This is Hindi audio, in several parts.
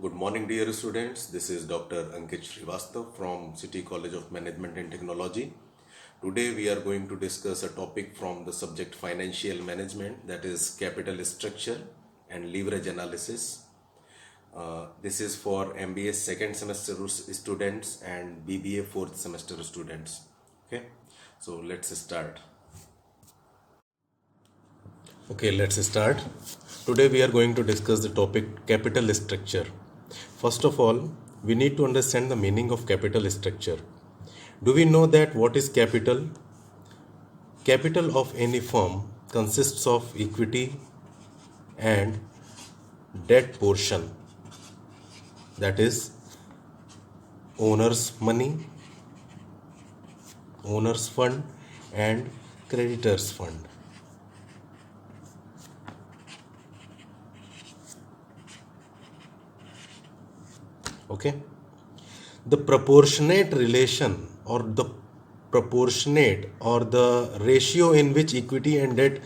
Good morning, dear students. This is Dr. Ankit Srivastav from City College of Management and Technology. Today, we are going to discuss a topic from the subject financial management, that is capital structure and leverage analysis. This is for MBA second semester students and BBA fourth semester students. Okay, so let's start. Okay, let's start. Today we are going to discuss the topic capital structure. First of all, we need to understand the meaning of capital structure. Do we know that what is capital? Capital of any firm consists of equity and debt portion, that is owner's money, owner's fund and creditor's fund. Okay, the proportionate relation or the ratio in which equity and debt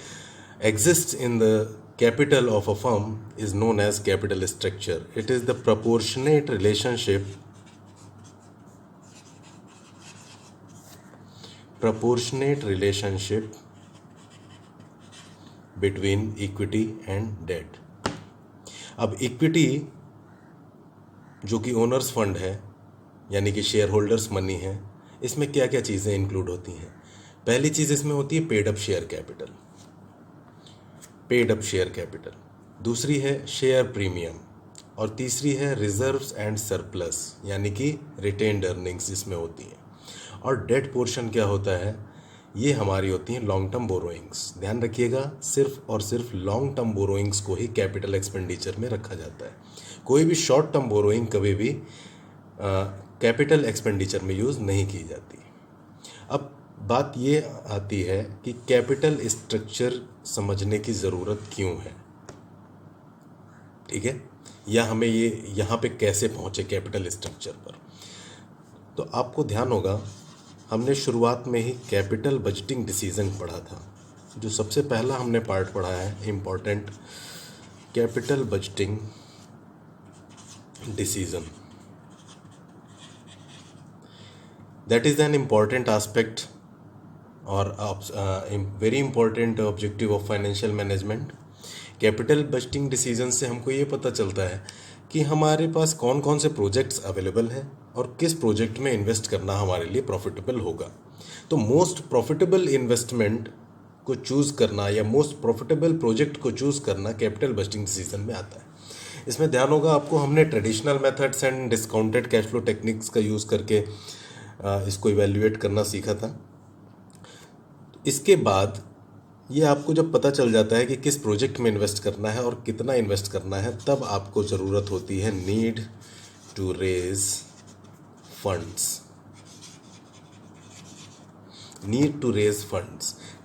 exists in the capital of a firm is known as capital structure. It is the proportionate relationship between equity and debt. अब इक्विटी जो कि ओनर्स फंड है यानी कि शेयर होल्डर्स मनी है, इसमें क्या क्या चीज़ें इंक्लूड होती हैं? पहली चीज़ इसमें होती है पेड अप शेयर कैपिटल, दूसरी है शेयर प्रीमियम और तीसरी है रिजर्व्स एंड सरप्लस यानी कि रिटेन्ड अर्निंग्स इसमें होती हैं। और डेट पोर्शन क्या होता है? ये हमारी होती हैं लॉन्ग टर्म बोरोइंग्स। ध्यान रखिएगा, सिर्फ और सिर्फ लॉन्ग टर्म बोरोइंग्स को ही कैपिटल एक्सपेंडिचर में रखा जाता है। कोई भी शॉर्ट टर्म बोरोइंग कभी भी कैपिटल एक्सपेंडिचर में यूज़ नहीं की जाती। अब बात ये आती है कि कैपिटल स्ट्रक्चर समझने की ज़रूरत क्यों है, ठीक है, या हमें ये यहाँ पे कैसे पहुँचे कैपिटल स्ट्रक्चर पर। तो आपको ध्यान होगा, हमने शुरुआत में ही कैपिटल बजटिंग डिसीजन पढ़ा था। जो सबसे पहला हमने पार्ट पढ़ा है important, capital budgeting decision. That is an important aspect or very important objective of financial management. Capital budgeting decision से हमको ये पता चलता है कि हमारे पास कौन कौन से प्रोजेक्ट्स अवेलेबल हैं और किस प्रोजेक्ट में इन्वेस्ट करना हमारे लिए प्रॉफिटेबल होगा। तो मोस्ट प्रॉफिटेबल इन्वेस्टमेंट को चूज़ करना या मोस्ट प्रॉफिटेबल प्रोजेक्ट को चूज़ करना कैपिटल बजटिंग डिसीजन में आता है। इसमें ध्यान होगा आपको, हमने traditional methods and discounted cash flow techniques का यूज़ करके इसको इवेल्युएट करना सीखा था। इसके बाद ये आपको जब पता चल जाता है कि किस प्रोजेक्ट में इन्वेस्ट करना है और कितना इन्वेस्ट करना है, तब आपको ज़रूरत होती है नीड टू रेज फंड्स।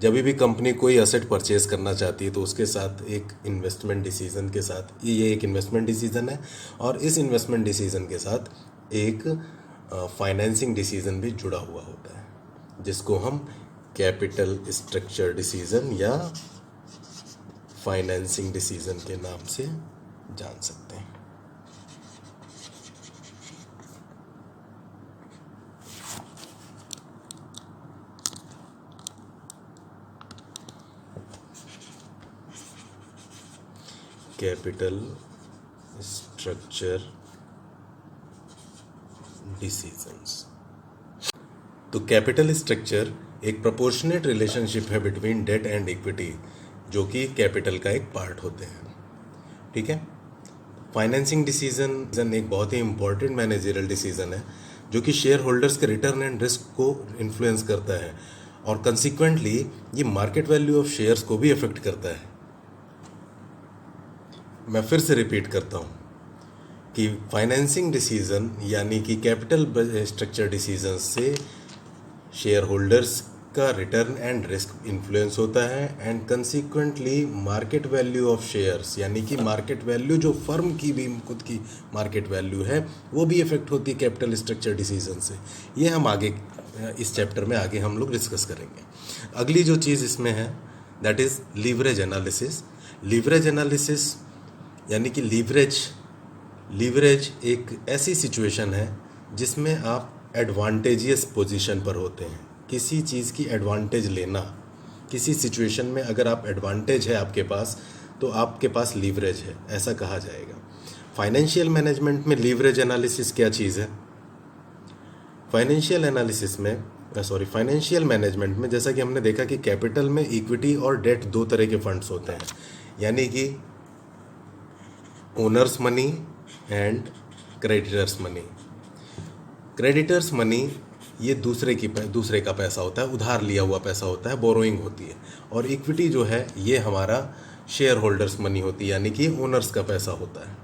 जब भी कंपनी कोई एसेट परचेज करना चाहती है तो उसके साथ एक इन्वेस्टमेंट डिसीजन के साथ, ये एक इन्वेस्टमेंट डिसीजन है और इस इन्वेस्टमेंट डिसीजन के साथ एक फाइनेंसिंग डिसीजन भी जुड़ा हुआ होता है, जिसको हम कैपिटल स्ट्रक्चर डिसीजन या फाइनेंसिंग डिसीजन के नाम से जान सकते हैं। Capital structure decisions. तो कैपिटल स्ट्रक्चर एक प्रोपोर्शनेट रिलेशनशिप है बिटवीन डेट एंड इक्विटी, जो कि कैपिटल का एक पार्ट होते हैं, ठीक है। फाइनेंसिंग डिसीजन एक बहुत ही इंपॉर्टेंट मैनेजरियल डिसीजन है जो कि शेयर होल्डर्स के रिटर्न एंड रिस्क को इन्फ्लुएंस करता है और कंसिक्वेंटली ये मार्केट वैल्यू ऑफ शेयर्स को भी अफेक्ट करता है। मैं फिर से रिपीट करता हूँ कि फाइनेंसिंग डिसीजन यानी कि कैपिटल स्ट्रक्चर डिसीजन से शेयर होल्डर्स का रिटर्न एंड रिस्क इन्फ्लुएंस होता है and consequently market value of shares यानी कि मार्केट वैल्यू जो फर्म की भी खुद की मार्केट वैल्यू है वो भी इफेक्ट होती है कैपिटल स्ट्रक्चर डिसीजन से। ये हम आगे इस चैप्टर में आगे हम लोग डिस्कस करेंगे। अगली जो चीज़ इसमें है that is leverage analysis. Leverage analysis यानी कि लीवरेज लीवरेज एक ऐसी सिचुएशन है जिसमें आप एडवांटेजियस पोजीशन पर होते हैं। किसी चीज़ की एडवांटेज लेना, किसी सिचुएशन में अगर आप एडवांटेज है आपके पास तो आपके पास लीवरेज है, ऐसा कहा जाएगा। फाइनेंशियल मैनेजमेंट में लीवरेज एनालिसिस क्या चीज़ है? फाइनेंशियल मैनेजमेंट में जैसा कि हमने देखा कि कैपिटल में इक्विटी और डेट दो तरह के फंड्स होते हैं, यानी कि owners money and creditors money. Creditors money ये दूसरे का पैसा होता है, उधार लिया हुआ पैसा होता है, बोरोइंग होती है। और इक्विटी जो है ये हमारा शेयर होल्डर्स मनी होती है, यानी कि ओनर्स का पैसा होता है।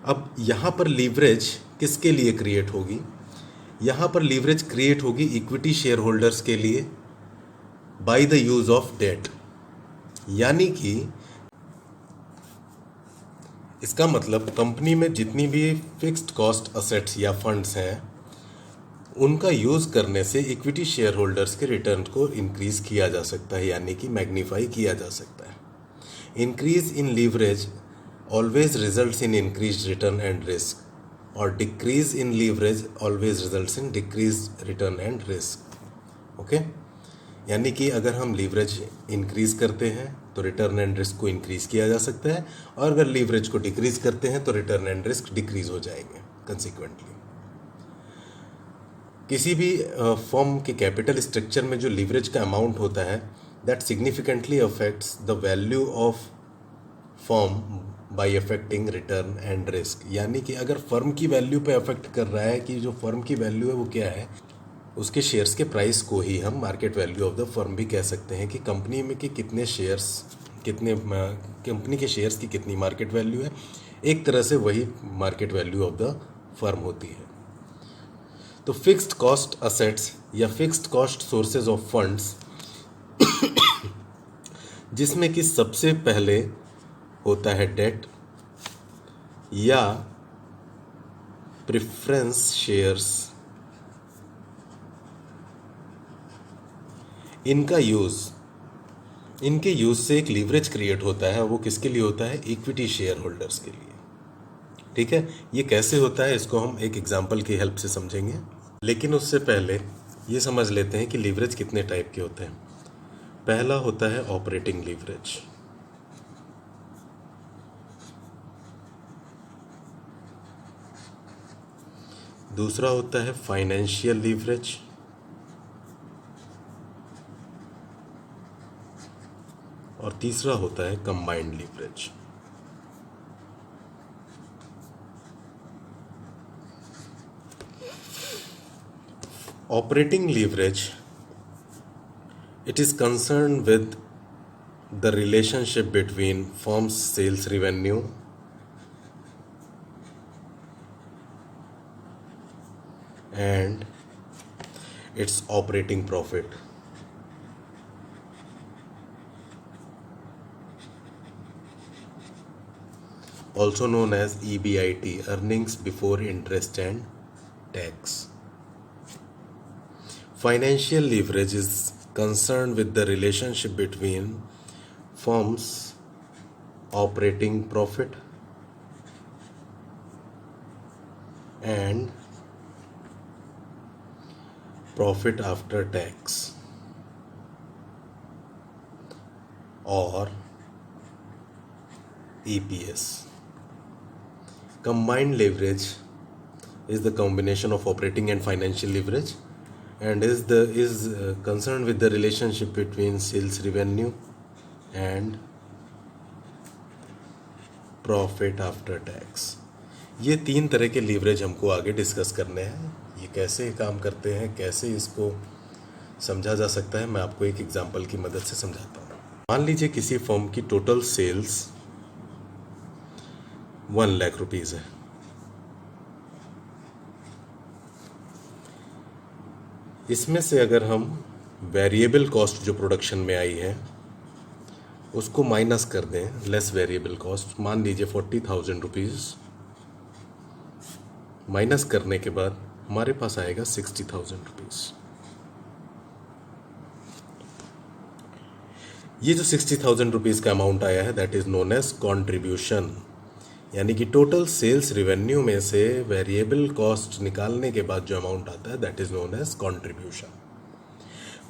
अब यहाँ पर लीवरेज किसके लिए क्रिएट होगी? यहाँ पर लीवरेज क्रिएट होगी इक्विटी शेयर होल्डर्स के लिए by the use of debt. यानी कि इसका मतलब कंपनी में जितनी भी फिक्स्ड कॉस्ट असेट्स या फंड्स हैं उनका यूज़ करने से इक्विटी शेयर होल्डर्स के रिटर्न को इंक्रीज किया जा सकता है, यानी कि मैग्नीफाई किया जा सकता है। Increase in leverage always results in increase return and risk, और decrease in leverage always results in decrease return and risk. Okay, यानी कि अगर हम लीवरेज इंक्रीज करते हैं तो रिटर्न एंड रिस्क को इंक्रीज किया जा सकता है, और अगर लीवरेज को डिक्रीज करते हैं तो रिटर्न एंड रिस्क डिक्रीज हो जाएंगे कंसिक्वेंटली। किसी भी फॉर्म के कैपिटल स्ट्रक्चर में जो लीवरेज का अमाउंट होता है that significantly affects the value of form by affecting return and risk. यानी कि अगर फर्म की वैल्यू पे अफेक्ट कर रहा है कि जो फर्म की वैल्यू है वो क्या है, उसके शेयर्स के प्राइस को ही हम market value of the firm भी कह सकते हैं कि कंपनी में कि कंपनी के शेयर्स की कितनी मार्केट वैल्यू है। एक तरह से वही market value of the firm होती है। तो फिक्स्ड कॉस्ट असेट्स या fixed cost sources of funds, जिसमें कि सबसे पहले होता है डेट या प्रेफरेंस शेयर्स, इनके यूज से एक लीवरेज क्रिएट होता है। वो किसके लिए होता है? इक्विटी शेयर होल्डर्स के लिए। ठीक है, ये कैसे होता है इसको हम एक एग्जांपल की हेल्प से समझेंगे, लेकिन उससे पहले ये समझ लेते हैं कि लीवरेज कितने टाइप के होते हैं। पहला होता है ऑपरेटिंग लीवरेज, दूसरा होता है फाइनेंशियल लीवरेज, और तीसरा होता है combined leverage. Operating leverage, it is concerned with the relationship between firm's sales revenue and its operating profit, also known as EBIT, earnings before interest and tax. Financial leverage is concerned with the relationship between firm's operating profit and profit after tax, or EPS. Combined leverage is the combination of operating and financial leverage, and is concerned with the relationship between sales revenue and profit after tax. ये तीन तरह के लीवरेज हमको आगे डिस्कस करने हैं। ये कैसे काम करते हैं, कैसे इसको समझा जा सकता है, मैं आपको एक एग्जांपल की मदद से समझाता हूँ। मान लीजिए किसी फर्म की टोटल सेल्स 1 लाख रुपीज़ है। इसमें से अगर हम वेरिएबल कॉस्ट जो प्रोडक्शन में आई है उसको माइनस कर दें, लेस वेरिएबल कॉस्ट, मान लीजिए 40,000 रुपीज़, माइनस करने के बाद हमारे पास आएगा 60,000 रुपीज़। ये जो 60,000 रुपीज़ का अमाउंट आया है that is known as contribution. यानी कि टोटल सेल्स रिवेन्यू में से वेरिएबल कॉस्ट निकालने के बाद जो अमाउंट आता है that is known as contribution.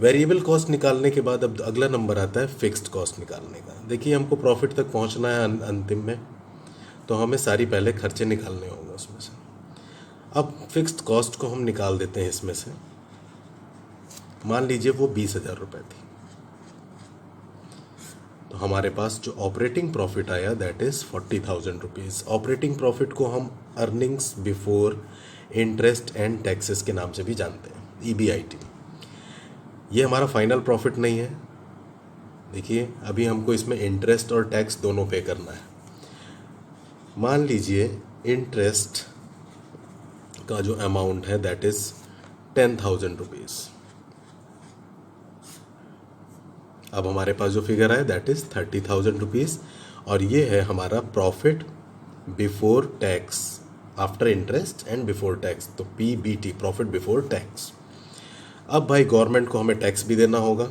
Variable cost निकालने के बाद अब अगला नंबर आता है फिक्स्ड कॉस्ट निकालने का। देखिए हमको प्रॉफिट तक पहुंचना है अंतिम में, तो हमें सारी पहले खर्चे निकालने होंगे उसमें से। अब फिक्स्ड कॉस्ट को हम निकाल देते हैं इसमें से। मान लीजिए वो 20,000 रुपये थी, तो हमारे पास जो ऑपरेटिंग प्रॉफिट आया that is 40,000 rupees. Operating profit को हम earnings before interest and taxes के नाम से भी जानते हैं, EBIT। ये हमारा फाइनल प्रॉफिट नहीं है। देखिए अभी हमको इसमें इंटरेस्ट और टैक्स दोनों पे करना है। मान लीजिए इंटरेस्ट का जो अमाउंट है दैट इज़ 10,000 रुपीज़। अब हमारे पास जो फिगर है दैट इज़ 30,000 रुपीज़, और ये है हमारा profit before tax, after interest and before tax, तो PBT, प्रॉफिट बिफोर टैक्स। अब भाई गवर्नमेंट को हमें टैक्स भी देना होगा,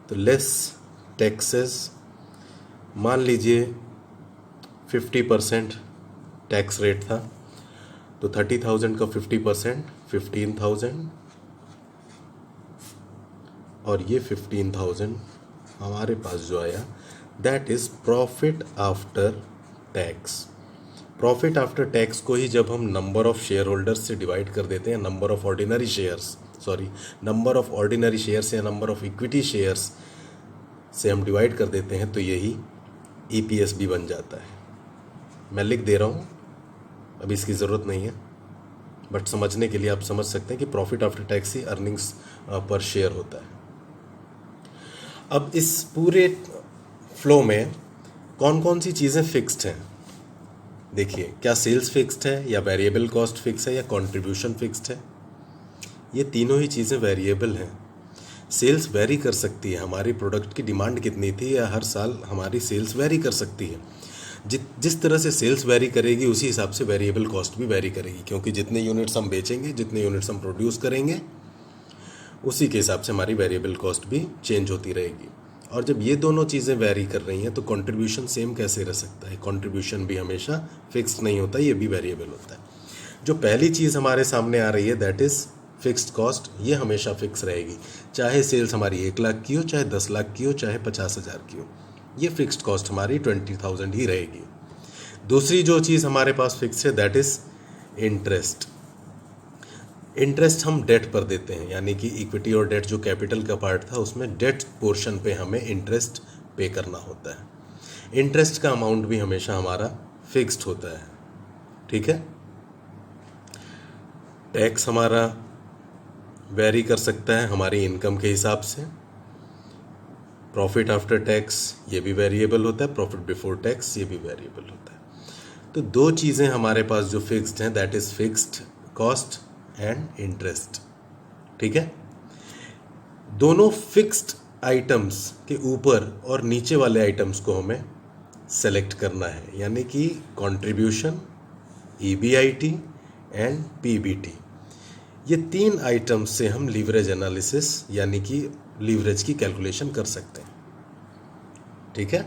तो लेस टैक्सेस, मान लीजिए 50% टैक्स रेट था, तो 30,000 का 50% 15,000, और ये 15,000 हमारे पास जो आया that is profit after tax. Profit after tax को ही जब हम नंबर ऑफ शेयर होल्डर्स से डिवाइड कर देते हैं, नंबर ऑफ ऑर्डिनरी शेयर्स या नंबर ऑफ इक्विटी शेयर्स से हम डिवाइड कर देते हैं, तो यही EPS भी बन जाता है। मैं लिख दे रहा हूँ, अभी इसकी ज़रूरत नहीं है, बट समझने के लिए आप समझ सकते हैं कि प्रॉफिट आफ्टर टैक्स ही अर्निंग्स पर शेयर होता है। अब इस पूरे फ्लो में कौन कौन सी चीज़ें फिक्स्ड हैं? देखिए, क्या सेल्स फिक्स्ड है, या वेरिएबल कॉस्ट फिक्स है, या कंट्रीब्यूशन फिक्स्ड है? ये तीनों ही चीज़ें वेरिएबल हैं। सेल्स वेरी कर सकती है, हमारी प्रोडक्ट की डिमांड कितनी थी, या हर साल हमारी सेल्स वेरी कर सकती है। जिस तरह से सेल्स वेरी करेगी उसी हिसाब से वेरिएबल कॉस्ट भी वेरी करेगी, क्योंकि जितने यूनिट्स हम बेचेंगे, जितने यूनिट्स हम प्रोड्यूस करेंगे, उसी के हिसाब से हमारी वेरिएबल कॉस्ट भी चेंज होती रहेगी। और जब ये दोनों चीज़ें वेरी कर रही हैं तो कंट्रीब्यूशन सेम कैसे रह सकता है? कंट्रीब्यूशन भी हमेशा फिक्स्ड नहीं होता, ये भी वेरिएबल होता है। जो पहली चीज़ हमारे सामने आ रही है दैट इज़ फिक्स्ड कॉस्ट, ये हमेशा फिक्स रहेगी, चाहे सेल्स हमारी 1 लाख की हो, चाहे 10 लाख की हो, चाहे 50,000 की हो, ये फिक्स्ड कॉस्ट हमारी 20,000 ही रहेगी। दूसरी जो चीज़ हमारे पास फिक्स है दैट इज़ इंटरेस्ट। इंटरेस्ट हम डेट पर देते हैं, यानी कि इक्विटी और डेट जो कैपिटल का पार्ट था उसमें डेट पोर्शन पे हमें इंटरेस्ट पे करना होता है। इंटरेस्ट का अमाउंट भी हमेशा हमारा फिक्स्ड होता है, ठीक है। टैक्स हमारा वेरी कर सकता है हमारी इनकम के हिसाब से। प्रॉफिट आफ्टर टैक्स ये भी वेरिएबल होता है, प्रॉफिट बिफोर टैक्स ये भी वेरिएबल होता है। तो दो चीज़ें हमारे पास जो फिक्स्ड हैं that is fixed cost and interest, ठीक है। दोनों फिक्स्ड आइटम्स के ऊपर और नीचे वाले आइटम्स को हमें सेलेक्ट करना है, यानी कि कंट्रीब्यूशन, EBIT एंड PBT। ये 3 आइटम्स से हम लीवरेज एनालिसिस यानी कि लीवरेज की कैलकुलेशन कर सकते हैं, ठीक है।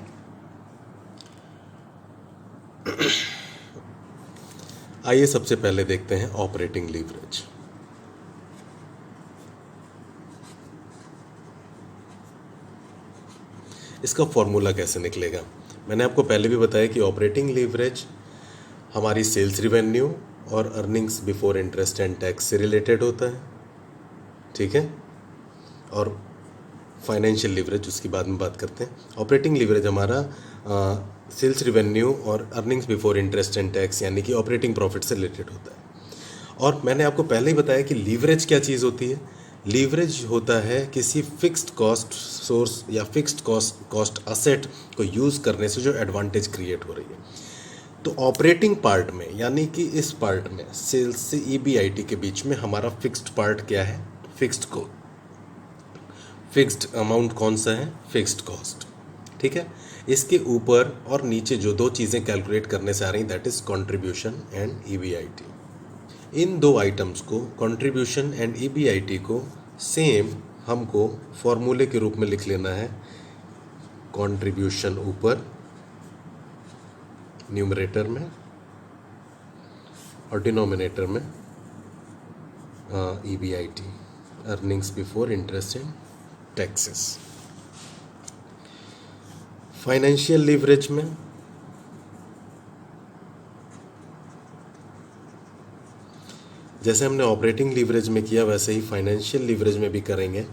आइए सबसे पहले देखते हैं ऑपरेटिंग लीवरेज। इसका फॉर्मूला कैसे निकलेगा? मैंने आपको पहले भी बताया कि ऑपरेटिंग लीवरेज हमारी सेल्स रिवेन्यू और earnings before interest and tax से रिलेटेड होता है, ठीक है। और फाइनेंशियल लीवरेज उसकी बाद में बात करते हैं। ऑपरेटिंग लीवरेज हमारा सेल्स रिवेन्यू और earnings before interest and tax यानी कि ऑपरेटिंग प्रॉफिट से रिलेटेड होता है। और मैंने आपको पहले ही बताया कि लीवरेज क्या चीज़ होती है। लीवरेज होता है किसी फिक्स्ड कॉस्ट सोर्स या फिक्स्ड कॉस्ट असेट को यूज़ करने से जो एडवांटेज क्रिएट हो रही है। तो ऑपरेटिंग पार्ट में यानी कि इस पार्ट में सेल्स से EBIT के बीच में हमारा फिक्स्ड पार्ट क्या है? फिक्स्ड अमाउंट कौन सा है? फिक्स्ड कॉस्ट, ठीक है। इसके ऊपर और नीचे जो दो चीज़ें कैलकुलेट करने से आ रही that is contribution and EBIT। इन दो आइटम्स को, कंट्रीब्यूशन एंड EBIT को सेम हमको फॉर्मूले के रूप में लिख लेना है। कंट्रीब्यूशन ऊपर न्यूमरेटर में और डिनोमिनेटर में EBIT, earnings before interest and taxes. Financial leverage में जैसे हमने ऑपरेटिंग लीवरेज में किया वैसे ही फाइनेंशियल लीवरेज में भी करेंगे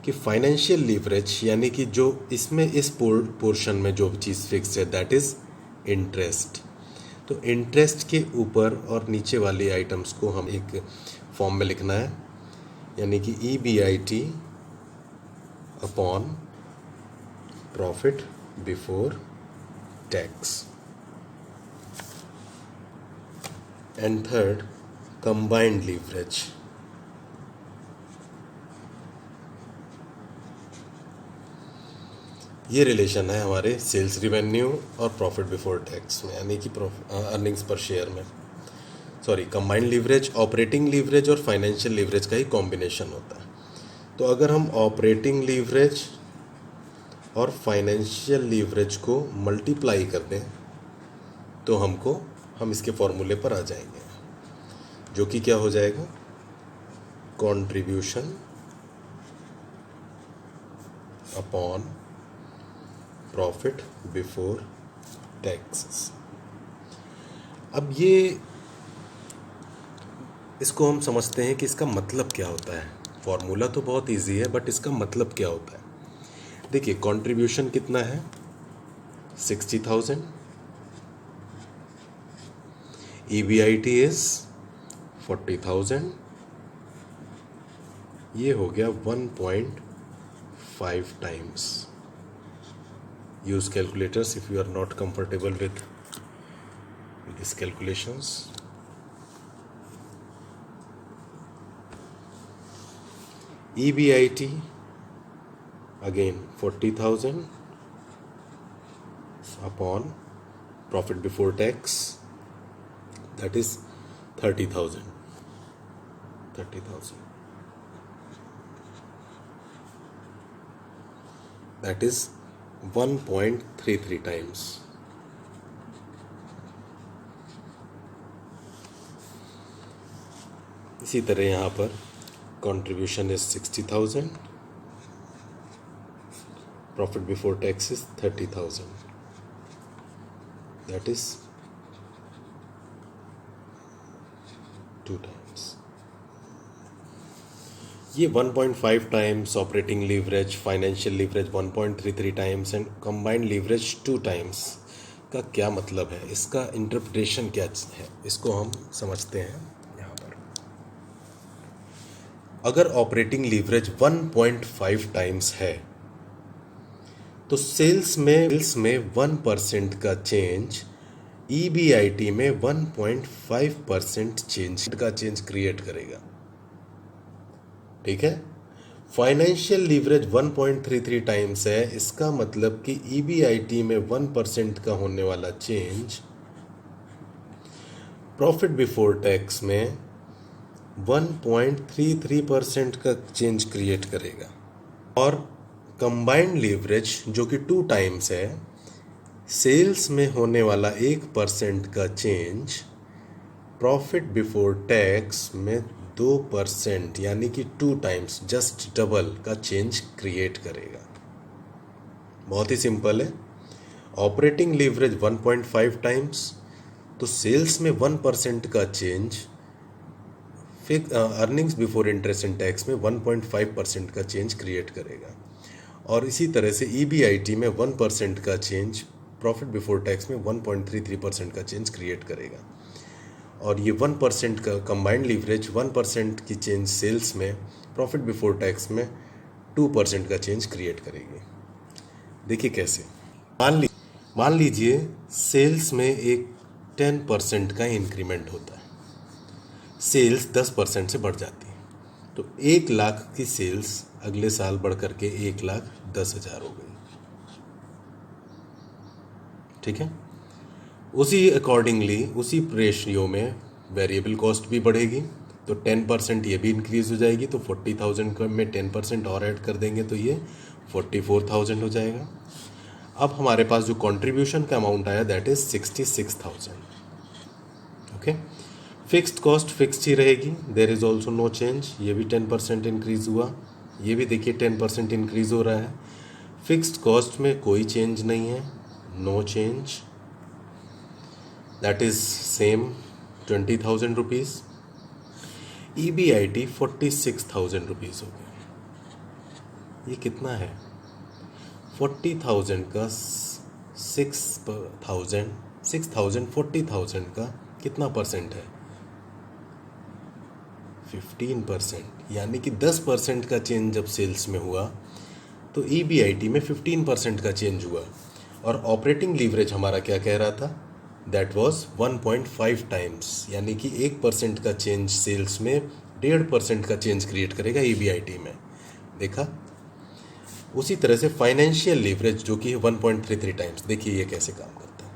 कि फाइनेंशियल लीवरेज यानी कि जो इसमें इस पोर्शन में जो चीज़ फिक्स है दैट इज़ इंटरेस्ट। तो इंटरेस्ट के ऊपर और नीचे वाली आइटम्स को हम एक फॉर्म में लिखना है, यानी कि EBIT upon profit before tax. And third, combined leverage. ये रिलेशन है हमारे सेल्स रिवेन्यू और प्रॉफिट बिफोर टैक्स में, यानी कि अर्निंग्स पर शेयर में। Sorry, combined leverage operating leverage और फाइनेंशियल लीवरेज का ही कॉम्बिनेशन होता है। तो अगर हम ऑपरेटिंग लीवरेज और फाइनेंशियल लीवरेज को मल्टीप्लाई कर दें तो हम इसके फॉर्मूले पर आ जाएंगे, जो कि क्या हो जाएगा, contribution upon profit before taxes. अब इसको हम समझते हैं कि इसका मतलब क्या होता है। फॉर्मूला तो बहुत इजी है, बट इसका मतलब क्या होता है। देखिए, कंट्रीब्यूशन कितना है, 60,000, EBIT इज 40,000, ये हो गया 1.5 times. Use calculators if you are not comfortable with these calculations. EBIT again 40,000 upon profit before tax, that is 30,000. That is 1.33 times. इसी तरह यहाँ पर contribution is 60,000, profit before tax is 30,000, that is 2 times. ये 1.5 times operating leverage, financial leverage 1.33 times and combined leverage 2 times का क्या मतलब है, इसका इंटरप्रिटेशन क्या है, इसको हम समझते हैं यहाँ पर। अगर ऑपरेटिंग लीवरेज 1.5 टाइम्स है तो सेल्स में 1% का चेंज EBIT में 1.5% चेंज क्रिएट करेगा। ठीक है, फाइनेंशियल लीवरेज 1.33 टाइम्स है, इसका मतलब कि EBIT में 1% का होने वाला चेंज प्रॉफिट बिफोर टैक्स में 1.33% का चेंज क्रिएट करेगा। और कंबाइंड लीवरेज जो कि 2 टाइम्स है, सेल्स में होने वाला 1% का चेंज प्रॉफिट बिफोर टैक्स में 2% यानी कि 2 टाइम्स, जस्ट डबल का चेंज क्रिएट करेगा। बहुत ही सिंपल है। ऑपरेटिंग लीवरेज 1.5 टाइम्स, तो सेल्स में 1% का change earnings before interest and tax में 1.5% का चेंज क्रिएट करेगा। और इसी तरह से EBIT में 1% का चेंज प्रॉफिट बिफोर टैक्स में 1.33% का चेंज क्रिएट करेगा। और ये 1% का कंबाइंड लीवरेज 1% की चेंज सेल्स में प्रॉफिट बिफोर टैक्स में 2% का चेंज क्रिएट करेगी। देखिए कैसे, मान लीजिए सेल्स में एक 10% का इंक्रीमेंट होता है, सेल्स 10% से बढ़ जाती है, तो 1 लाख की सेल्स अगले साल बढ़ करके 1,10,000 हो गई। ठीक है, उसी अकॉर्डिंगली उसी रेशियो में वेरिएबल कॉस्ट भी बढ़ेगी, तो 10% ये भी इंक्रीज हो जाएगी, तो 40,000 में 10% और ऐड कर देंगे तो ये 44,000 हो जाएगा। अब हमारे पास जो कंट्रीब्यूशन का अमाउंट आया that is 66,000। Okay, fixed cost fixed ही रहेगी, there is also no change. ये भी 10% इंक्रीज़ हुआ, ये भी देखिए 10% इंक्रीज़ हो रहा है। फिक्स्ड कॉस्ट में कोई चेंज नहीं है, no change, that is same 20,000 rupees. EBIT 46,000 rupees हो गया। ये कितना है? 40,000 का 6,000 40,000 का कितना परसेंट है? 15%। यानी कि 10% का चेंज जब सेल्स में हुआ तो EBIT में 15% का चेंज हुआ। और ऑपरेटिंग लीवरेज हमारा क्या कह रहा था? दैट वॉज 1.5 टाइम्स, यानी कि 1% का चेंज सेल्स में 1.5% का चेंज क्रिएट करेगा EBIT में। देखा? उसी तरह से फाइनेंशियल लीवरेज जो कि 1.33 टाइम्स, देखिए ये कैसे काम करता है।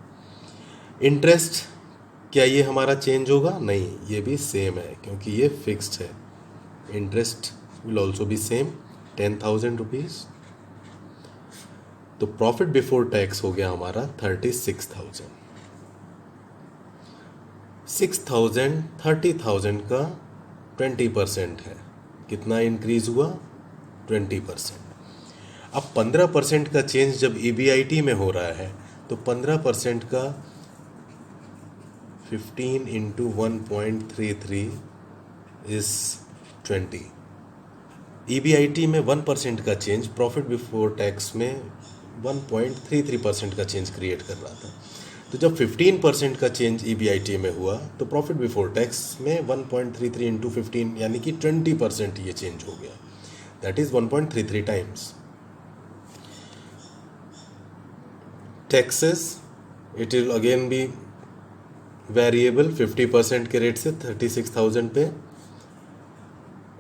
इंटरेस्ट, क्या ये हमारा चेंज होगा? नहीं, ये भी सेम है क्योंकि ये फिक्स्ड है। Interest will also be same 10,000 rupees. तो प्रॉफिट बिफोर टैक्स हो गया हमारा 36,000। 6,000 30,000 का 20% है, कितना इंक्रीज हुआ? 20%। अब 15% का चेंज जब EBIT में हो रहा है तो 15% का 15 इंटू 1.33 इज 20। EBIT में 1% का चेंज प्रॉफिट बिफोर टैक्स में 1.33% का चेंज क्रिएट कर रहा था। तो जब 15% का चेंज EBIT में हुआ तो प्रॉफिट बिफोर टैक्स में 1.33 इंटू 15 यानी कि 20% ये चेंज हो गया, that is 1.33 times. Taxes, it will again be variable 50% के रेट से 36,000 पे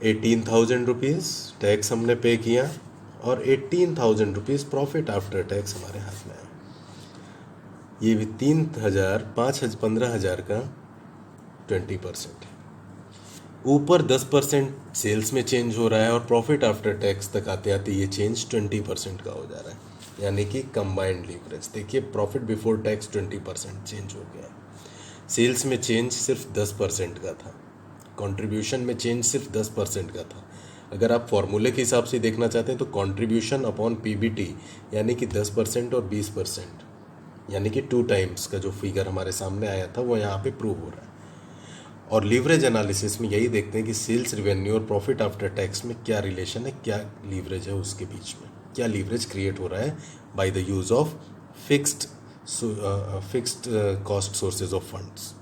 18,000 रुपीज़ टैक्स हमने पे किया और 18,000 रुपीज़ प्रॉफिट आफ्टर टैक्स हमारे हाथ में आया। ये भी 3,000 5,000 15,000 का 20% है। ऊपर 10% सेल्स में चेंज हो रहा है और प्रॉफिट आफ्टर टैक्स तक आते आते ये चेंज 20% का हो जा रहा है, यानी कि कंबाइंड लीवरेज। देखिए प्रॉफिट बिफोर टैक्स 20% चेंज हो गया, सेल्स में चेंज सिर्फ 10% का था, कंट्रीब्यूशन में चेंज सिर्फ 10% का था। अगर आप फॉर्मूले के हिसाब से देखना चाहते हैं तो कंट्रीब्यूशन अपॉन PBT यानी कि 10% और 20%, यानी कि 2 टाइम्स का जो फिगर हमारे सामने आया था वो यहाँ पे प्रूव हो रहा है। और लीवरेज एनालिसिस में यही देखते हैं कि सेल्स रेवेन्यू और प्रॉफिट आफ्टर टैक्स में क्या रिलेशन है, क्या लीवरेज है उसके बीच में, क्या लीवरेज क्रिएट हो रहा है bye the use of fixed cost sources of funds.